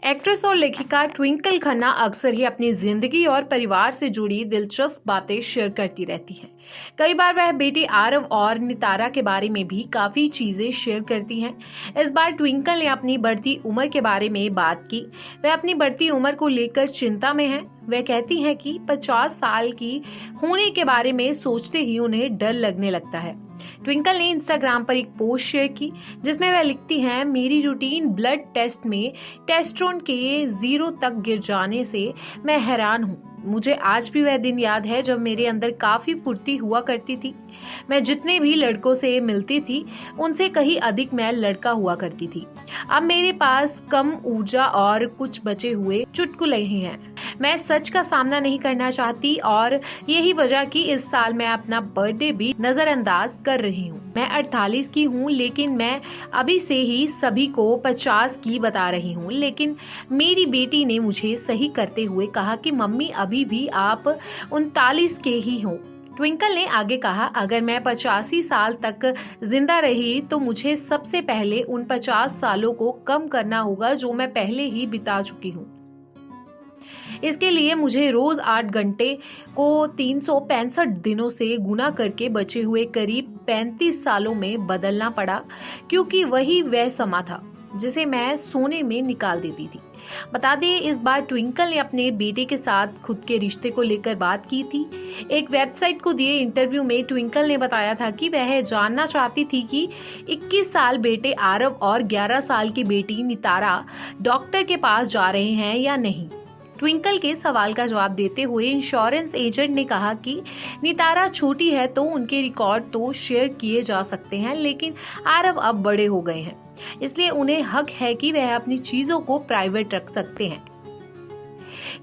Actress और लेखिका ट्विंकल खन्ना अक्सर ही अपनी जिंदगी और परिवार से जुड़ी दिलचस्प बातें शेयर करती रहती हैं। कई बार वह बेटी आरव और नितारा के बारे में भी काफी चीजें शेयर करती हैं। इस बार ट्विंकल ने अपनी बढ़ती उम्र के बारे में बात की। वह अपनी बढ़ती उम्र को लेकर चिंता में हैं। वह कहती हैं कि 50 साल की होने के बारे में सोचते ही उन्हें डर लगने लगता है। ट्विंकल ने इंस्टाग्राम पर एक पोस्ट शेयर की जिसमें वह लिखती हैं, मेरी रूटीन ब्लड टेस्ट में टेस्टोस्टेरोन के 0 तक गिर जाने से मैं हैरान हूँ। मुझे आज भी वह दिन याद है जब मेरे अंदर काफी फुर्ती हुआ करती थी। मैं जितने भी लड़कों से मिलती थी उनसे कहीं अधिक मैं लड़का हुआ करती थी। अब मेरे पास कम ऊर्जा और कुछ बचे हुए चुटकुले ही हैं। मैं सच का सामना नहीं करना चाहती और यही वजह कि इस साल मैं अपना बर्थडे भी नजरअंदाज कर रही हूँ। मैं 48 की हूँ लेकिन मैं अभी से ही सभी को 50 की बता रही हूँ। लेकिन मेरी बेटी ने मुझे सही करते हुए कहा कि मम्मी अभी भी आप 39 के ही हो। ट्विंकल ने आगे कहा, अगर मैं 85 साल तक जिंदा रही तो मुझे सबसे पहले उन 50 सालों को कम करना होगा जो मैं पहले ही बिता चुकी हूँ। इसके लिए मुझे रोज 8 घंटे को 365 दिनों से गुना करके बचे हुए करीब 35 सालों में बदलना पड़ा, क्योंकि वही वह समा था जिसे मैं सोने में निकाल देती थी। बता दें, इस बार ट्विंकल ने अपने बेटे के साथ खुद के रिश्ते को लेकर बात की थी। एक वेबसाइट को दिए इंटरव्यू में ट्विंकल ने बताया था कि वह जानना चाहती थी कि 21 साल बेटे आरव और 11 साल की बेटी नितारा डॉक्टर के पास जा रहे हैं या नहीं। ट्विंकल के सवाल का जवाब देते हुए इंश्योरेंस एजेंट ने कहा कि नितारा छोटी है तो उनके रिकॉर्ड तो शेयर किए जा सकते हैं, लेकिन आरव अब बड़े हो गए हैं, इसलिए उन्हें हक है कि वह अपनी चीजों को प्राइवेट रख सकते हैं।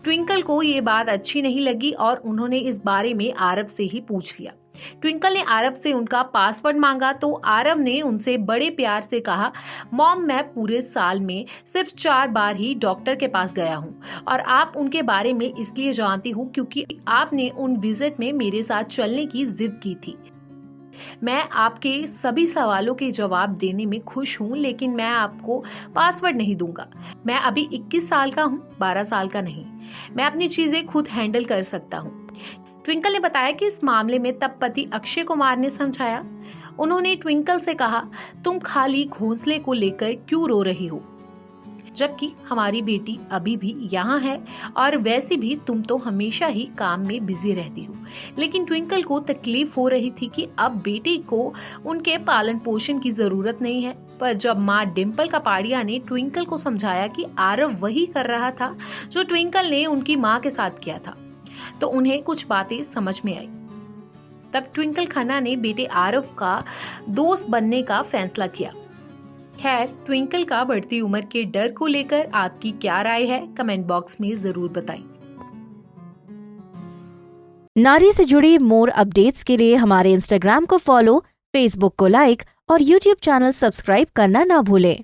ट्विंकल को ये बात अच्छी नहीं लगी और उन्होंने इस बारे में आरव से ही पूछ लिया। ट्विंकल ने आरव से उनका पासवर्ड मांगा तो आरव ने उनसे बड़े प्यार से कहा, मॉम मैं पूरे साल में सिर्फ 4 बार ही डॉक्टर के पास गया हूँ और आप उनके बारे में इसलिए जानती हूँ क्योंकि आपने उन विजिट में मेरे साथ चलने की जिद की थी। मैं आपके सभी सवालों के जवाब देने में खुश हूँ, लेकिन मैं आपको पासवर्ड नहीं दूंगा। मैं अभी 21 साल का हूँ, 12 साल का नहीं। मैं अपनी चीजें खुद हैंडल कर सकता हूँ। ट्विंकल ने बताया कि इस मामले में तब पति अक्षय कुमार ने समझाया। उन्होंने ट्विंकल से कहा, तुम खाली घोंसले को लेकर क्यों रो रही हो, जबकि हमारी बेटी अभी भी यहाँ है और वैसे भी तुम तो हमेशा ही काम में बिजी रहती हो। लेकिन ट्विंकल को तकलीफ हो रही थी कि अब बेटी को उनके पालन पोषण की जरूरत नहीं है। पर जब माँ डिम्पल कपाड़िया ने ट्विंकल को समझाया कि आरव वही कर रहा था जो ट्विंकल ने उनकी माँ के साथ किया था, तो उन्हें कुछ बातें समझ में आई। तब ट्विंकल खन्ना ने बेटे आरव का दोस्त बनने का फैसला किया। खैर, ट्विंकल का बढ़ती उम्र के डर को लेकर आपकी क्या राय है, कमेंट बॉक्स में जरूर बताएं। नारी से जुड़ी मोर अपडेट्स के लिए हमारे इंस्टाग्राम को फॉलो, फेसबुक को लाइक और यूट्यूब चैनल सब्सक्राइब करना ना भूलें।